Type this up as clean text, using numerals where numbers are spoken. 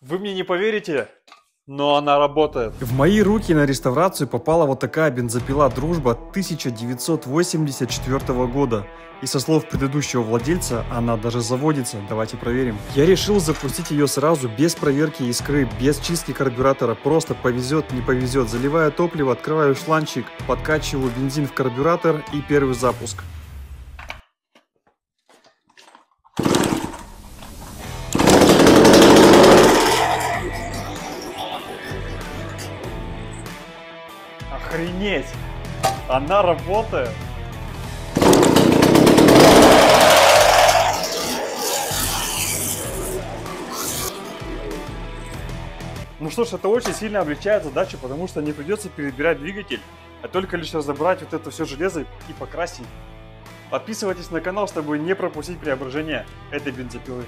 Вы мне не поверите, но она работает. В мои руки на реставрацию попала вот такая бензопила «Дружба» 1984 года. И со слов предыдущего владельца, она даже заводится. Давайте проверим. Я решил запустить ее сразу, без проверки искры, без чистки карбюратора. Просто повезет, не повезет. Заливаю топливо, открываю шланчик, подкачиваю бензин в карбюратор и первый запуск. Охренеть! Она работает! Ну что ж, это очень сильно облегчает задачу, потому что не придется перебирать двигатель, а только лишь разобрать вот это все железо и покрасить. Подписывайтесь на канал, чтобы не пропустить преображение этой бензопилы.